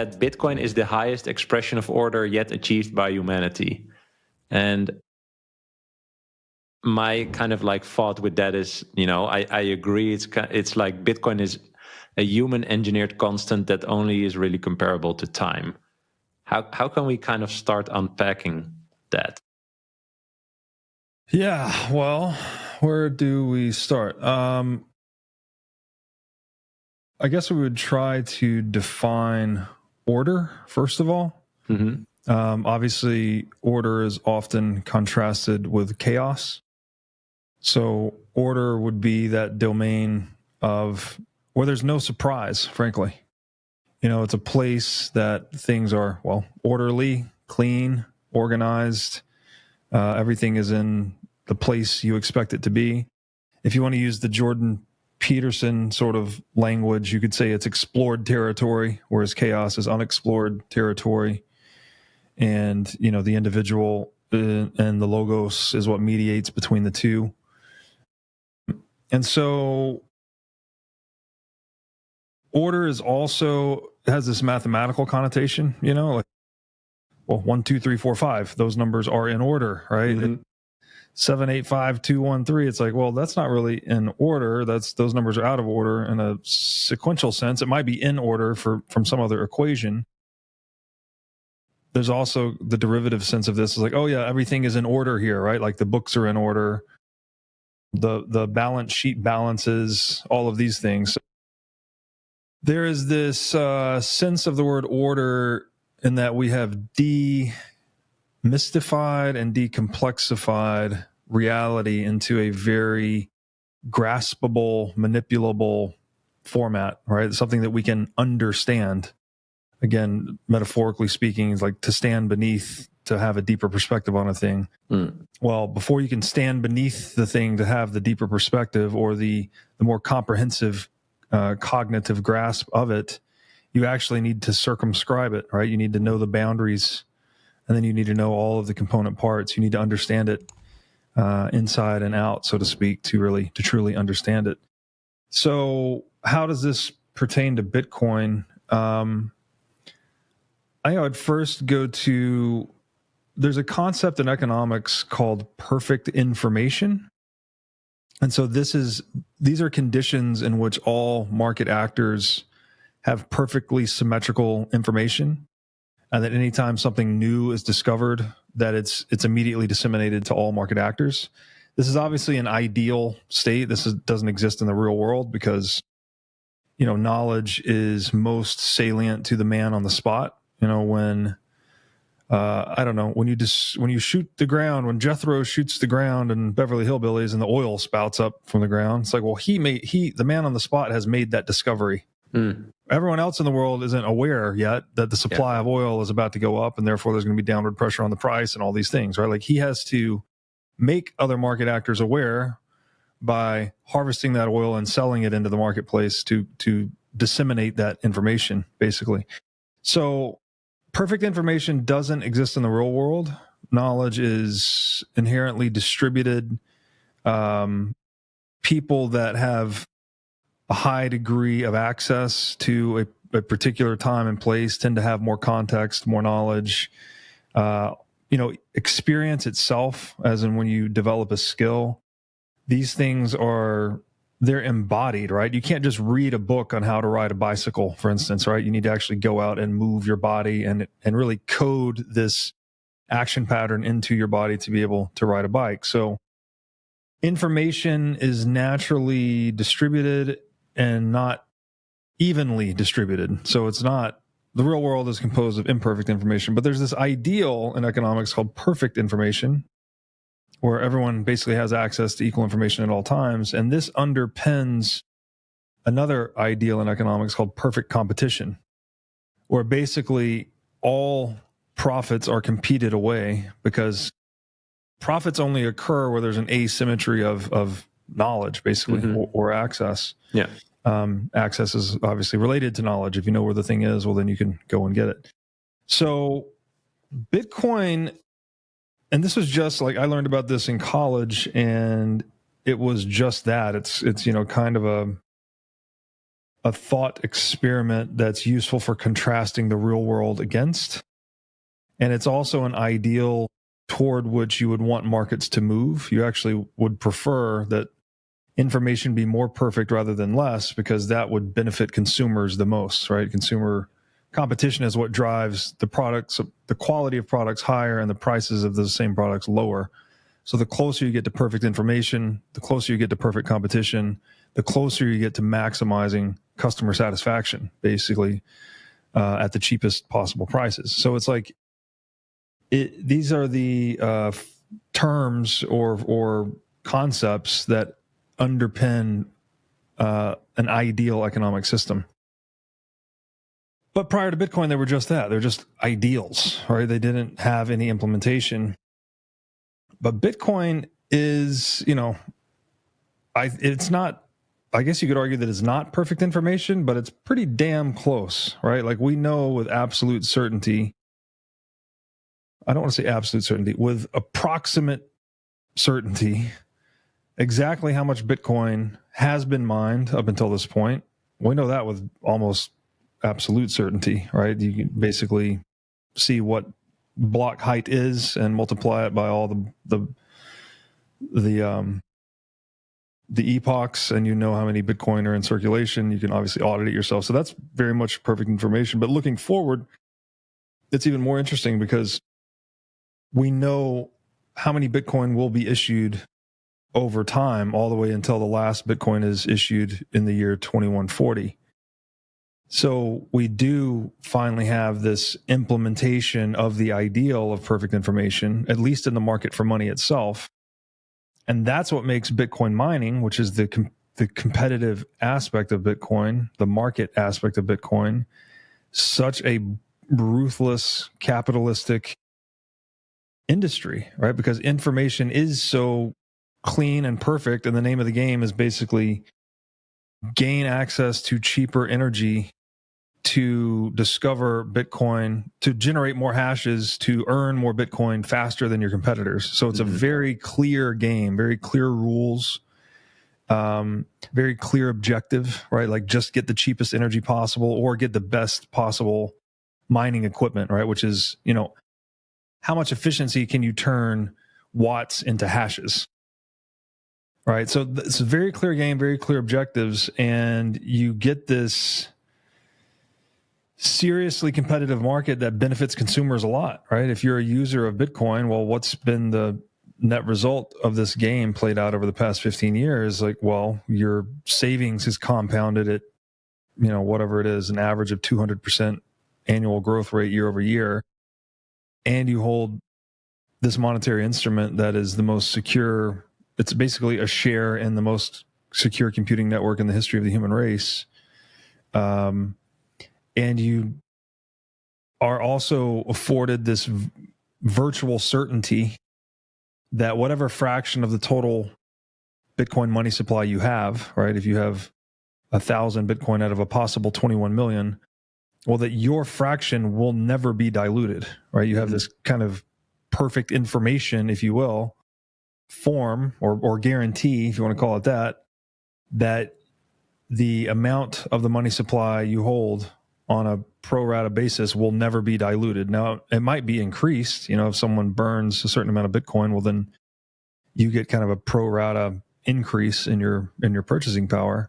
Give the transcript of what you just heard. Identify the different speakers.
Speaker 1: that Bitcoin is the highest expression of order yet achieved by humanity. And my kind of like thought with that is, I agree. It's like Bitcoin is a human engineered constant that only is really comparable to time. How can we kind of start unpacking that?
Speaker 2: Yeah, well, where do we start? I guess we would try to define order, first of all.
Speaker 1: Mm-hmm.
Speaker 2: Obviously, order is often contrasted with chaos. So order would be that domain of where there's no surprise, frankly. It's a place that things are, well, orderly, clean, organized. Everything is in the place you expect it to be. If you want to use the Jordan Peterson sort of language, you could say it's explored territory, whereas chaos is unexplored territory. And, the individual and the logos is what mediates between the two. And so order is also has this mathematical connotation, like, well, 1, 2, 3, 4, 5, those numbers are in order, right?
Speaker 1: Mm-hmm.
Speaker 2: 7, 8, 5, 2, 1, 3. It's like, well, that's not really in order. Those numbers are out of order in a sequential sense. It might be in order from some other equation. There's also the derivative sense of this is like, oh yeah, everything is in order here, right? Like the books are in order, the balance sheet balances, all of these things. There is this sense of the word order in that we have demystified and decomplexified reality into a very graspable, manipulable format, right? Something that we can understand. Again, metaphorically speaking, is like to stand beneath, to have a deeper perspective on a thing. Well, before you can stand beneath the thing to have the deeper perspective or the more comprehensive cognitive grasp of it, you actually need to circumscribe it, right? You need to know the boundaries, and then you need to know all of the component parts. You need to understand it inside and out, so to speak, to truly understand it. So how does this pertain to Bitcoin? I would first go to, there's a concept in economics called perfect information. And so these are conditions in which all market actors have perfectly symmetrical information, and that anytime something new is discovered, that it's immediately disseminated to all market actors. This is obviously an ideal state. Doesn't exist in the real world because, knowledge is most salient to the man on the spot. When when you shoot the ground, when Jethro shoots the ground in Beverly Hillbillies and the oil spouts up from the ground, it's like, well, the man on the spot has made that discovery. Everyone else in the world isn't aware yet that the supply of oil is about to go up, and therefore there's going to be downward pressure on the price and all these things, right? Like he has to make other market actors aware by harvesting that oil and selling it into the marketplace to disseminate that information, basically. So perfect information doesn't exist in the real world. Knowledge is inherently distributed. People that have a high degree of access to a particular time and place tend to have more context, more knowledge. Experience itself, as in when you develop a skill, these things they're embodied, right? You can't just read a book on how to ride a bicycle, for instance, right? You need to actually go out and move your body and really code this action pattern into your body to be able to ride a bike. So information is naturally distributed and not evenly distributed. So it's not, the real world is composed of imperfect information, but there's this ideal in economics called perfect information, where everyone basically has access to equal information at all times. And this underpins another ideal in economics called perfect competition, where basically all profits are competed away, because profits only occur where there's an asymmetry of knowledge, basically, or access.
Speaker 1: Yeah.
Speaker 2: Access is obviously related to knowledge. If you know where the thing is, well, then you can go and get it. So Bitcoin, and this was just like, I learned about this in college, and it was just that. It's kind of a thought experiment that's useful for contrasting the real world against. And it's also an ideal toward which you would want markets to move. You actually would prefer that information be more perfect rather than less, because that would benefit consumers the most, right? Consumer competition is what drives the products, the quality of products higher and the prices of the same products lower. So the closer you get to perfect information, the closer you get to perfect competition, the closer you get to maximizing customer satisfaction, basically, at the cheapest possible prices. So it's like, these are the terms or concepts that underpin an ideal economic system. But prior to Bitcoin, they were just that. They're just ideals, right? They didn't have any implementation. But Bitcoin is, it's not, I guess you could argue that it's not perfect information, but it's pretty damn close, right? Like, we know with absolute certainty, I don't want to say absolute certainty, with approximate certainty, exactly how much Bitcoin has been mined up until this point. We know that with almost absolute certainty, right? You can basically see what block height is and multiply it by all the epochs, and you know how many Bitcoin are in circulation. You can obviously audit it yourself. So that's very much perfect information. But looking forward, it's even more interesting because we know how many Bitcoin will be issued over time, all the way until the last Bitcoin is issued in the year 2140. So we do finally have this implementation of the ideal of perfect information, at least in the market for money itself. And that's what makes Bitcoin mining, which is the competitive aspect of Bitcoin, the market aspect of Bitcoin, such a ruthless, capitalistic industry, right? Because information is so clean and perfect, and the name of the game is basically gain access to cheaper energy to discover Bitcoin, to generate more hashes, to earn more Bitcoin faster than your competitors. So it's a very clear game, very clear rules, very clear objective, right? Like, just get the cheapest energy possible or get the best possible mining equipment, right? Which is, how much efficiency can you turn watts into hashes? Right. So it's a very clear game, very clear objectives, and you get this seriously competitive market that benefits consumers a lot, right? If you're a user of Bitcoin, well, what's been the net result of this game played out over the past 15 years? Like, well, your savings is compounded at, whatever it is, an average of 200% annual growth rate year over year. And you hold this monetary instrument that is the most secure. It's basically a share in the most secure computing network in the history of the human race. And you are also afforded this virtual certainty that whatever fraction of the total Bitcoin money supply you have, right? If you have 1,000 Bitcoin out of a possible 21 million, well, that your fraction will never be diluted, right? You have this kind of perfect information, if you will, form or guarantee, if you want to call it that the amount of the money supply you hold on a pro rata basis will never be diluted. Now, it might be increased. If someone burns a certain amount of Bitcoin, well, then you get kind of a pro rata increase in your purchasing power.